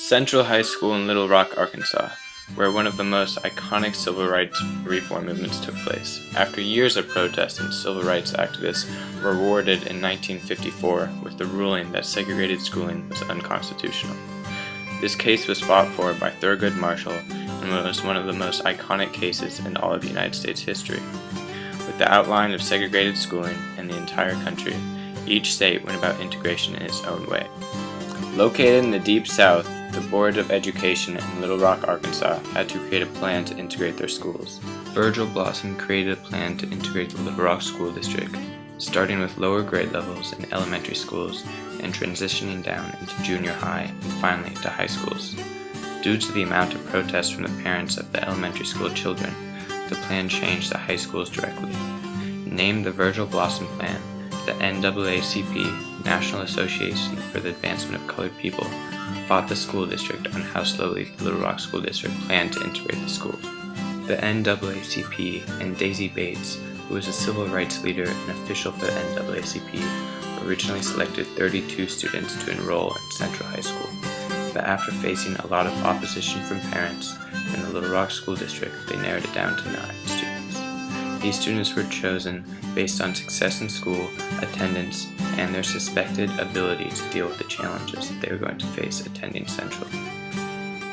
Central High School in Little Rock, Arkansas, where one of the most iconic civil rights reform movements took place. After years of protest, and civil rights activists were rewarded in 1954 with the ruling that segregated schooling was unconstitutional. This case was fought for by Thurgood Marshall and was one of the most iconic cases in all of United States history. With the outline of segregated schooling in the entire country, each state went about integration in its own way. Located in the Deep South, the Board of Education in Little Rock, Arkansas had to create a plan to integrate their schools. Virgil Blossom created a plan to integrate the Little Rock School District, starting with lower grade levels in elementary schools and transitioning down into junior high and finally to high schools. Due to the amount of protest from the parents of the elementary school children, the plan changed to high schools directly. Named the Virgil Blossom Plan, the NAACP, National Association for the Advancement of Colored People, fought the school district on how slowly the Little Rock School District planned to integrate the school. The NAACP and Daisy Bates, who was a civil rights leader and official for the NAACP, originally selected 32 students to enroll in Central High School. But after facing a lot of opposition from parents in the Little Rock School District, they narrowed it down to 9 students. These students were chosen based on success in school, attendance, and their suspected ability to deal with the challenges that they were going to face attending Central.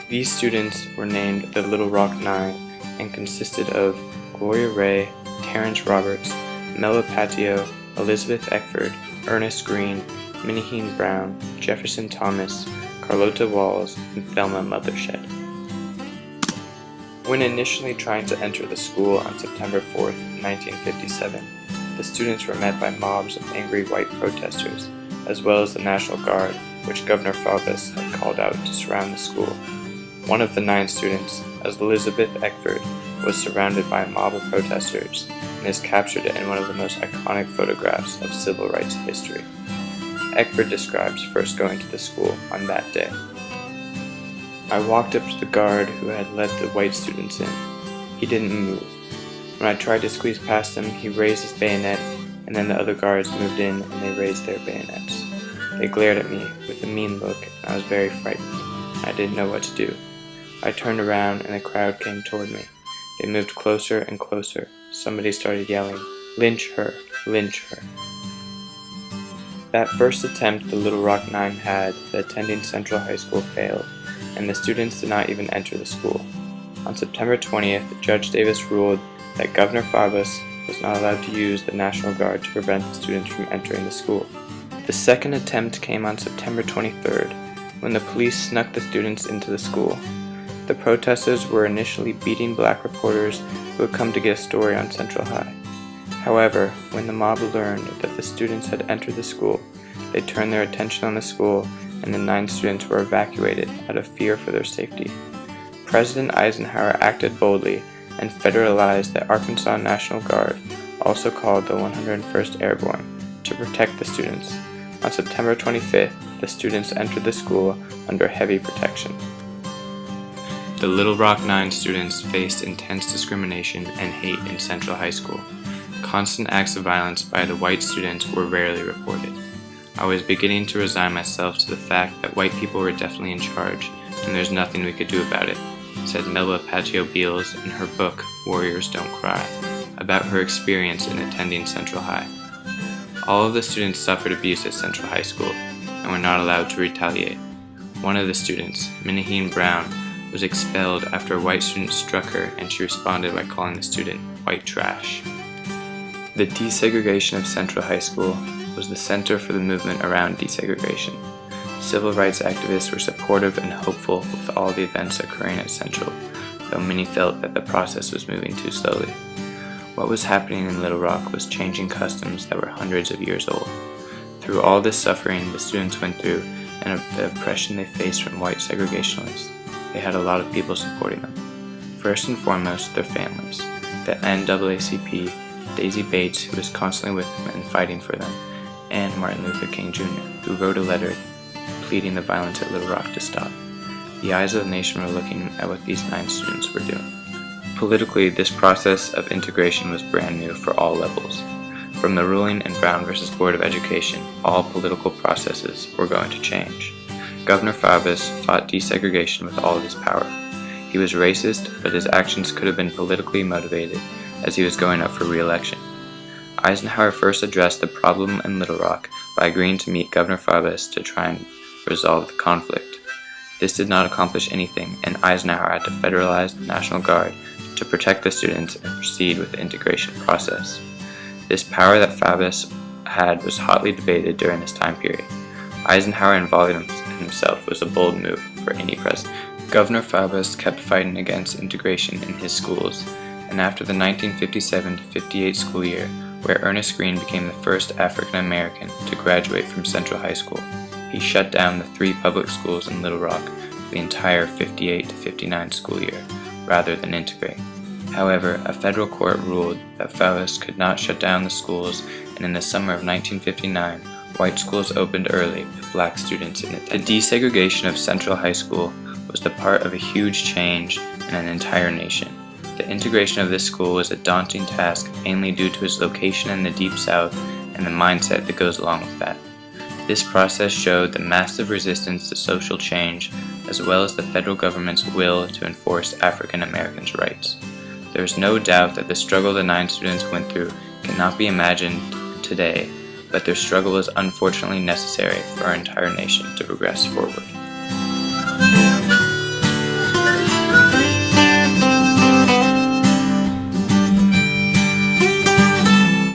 These students were named the Little Rock Nine and consisted of Gloria Ray, Terrence Roberts, Mella Patio, Elizabeth Eckford, Ernest Green, Miniheen Brown, Jefferson Thomas, Carlota Walls, and Thelma Mothershed. When initially trying to enter the school on September 4th, 1957, the students were met by mobs of angry white protesters, as well as the National Guard, which Governor Faubus had called out to surround the school. One of the 9 students, as Elizabeth Eckford, was surrounded by a mob of protesters and is captured in one of the most iconic photographs of civil rights history. Eckford describes first going to the school on that day. I walked up to the guard who had let the white students in. He didn't move. When I tried to squeeze past him, he raised his bayonet, and then the other guards moved in and they raised their bayonets. They glared at me with a mean look, and I was very frightened. I didn't know what to do. I turned around and the crowd came toward me. They moved closer and closer. Somebody started yelling, "Lynch her! Lynch her!" That first attempt the Little Rock Nine had at attending Central High School failed, and the students did not even enter the school. On September 20th, Judge Davis ruled that Governor Faubus was not allowed to use the National Guard to prevent the students from entering the school. The second attempt came on September 23rd, when the police snuck the students into the school. The protesters were initially beating black reporters who had come to get a story on Central High. However, when the mob learned that the students had entered the school, they turned their attention on the school, and the 9 students were evacuated out of fear for their safety. President Eisenhower acted boldly and federalized the Arkansas National Guard, also called the 101st Airborne, to protect the students. On September 25th, the students entered the school under heavy protection. The Little Rock Nine students faced intense discrimination and hate in Central High School. Constant acts of violence by the white students were rarely reported. I was beginning to resign myself to the fact that white people were definitely in charge, and there's nothing we could do about it, said Mella Patio Beals in her book, Warriors Don't Cry, about her experience in attending Central High. All of the students suffered abuse at Central High School and were not allowed to retaliate. One of the students, Miniheen Brown, was expelled after a white student struck her and she responded by calling the student white trash. The desegregation of Central High School was the center for the movement around desegregation. Civil rights activists were supportive and hopeful with all the events occurring at Central, though many felt that the process was moving too slowly. What was happening in Little Rock was changing customs that were hundreds of years old. Through all this suffering the students went through and the oppression they faced from white segregationists, they had a lot of people supporting them. First and foremost, their families. The NAACP, Daisy Bates, who was constantly with them and fighting for them, and Martin Luther King Jr., who wrote a letter pleading the violence at Little Rock to stop. The eyes of the nation were looking at what these 9 students were doing. Politically, this process of integration was brand new for all levels. From the ruling in Brown v. Board of Education, all political processes were going to change. Governor Faubus fought desegregation with all of his power. He was racist, but his actions could have been politically motivated, as he was going up for re-election. Eisenhower first addressed the problem in Little Rock by agreeing to meet Governor Faubus to try and resolve the conflict. This did not accomplish anything, and Eisenhower had to federalize the National Guard to protect the students and proceed with the integration process. This power that Faubus had was hotly debated during this time period. Eisenhower involving himself was a bold move for any president. Governor Faubus kept fighting against integration in his schools, and after the 1957-58 school year, where Ernest Green became the first African American to graduate from Central High School, he shut down the 3 public schools in Little Rock for the entire 58-59 school year, rather than integrate. However, a federal court ruled that Faubus could not shut down the schools, and in the summer of 1959, white schools opened early with black students in it. The desegregation of Central High School was the part of a huge change in an entire nation. The integration of this school was a daunting task, mainly due to its location in the Deep South and the mindset that goes along with that. This process showed the massive resistance to social change, as well as the federal government's will to enforce African Americans' rights. There is no doubt that the struggle the 9 students went through cannot be imagined today, but their struggle was unfortunately necessary for our entire nation to progress forward.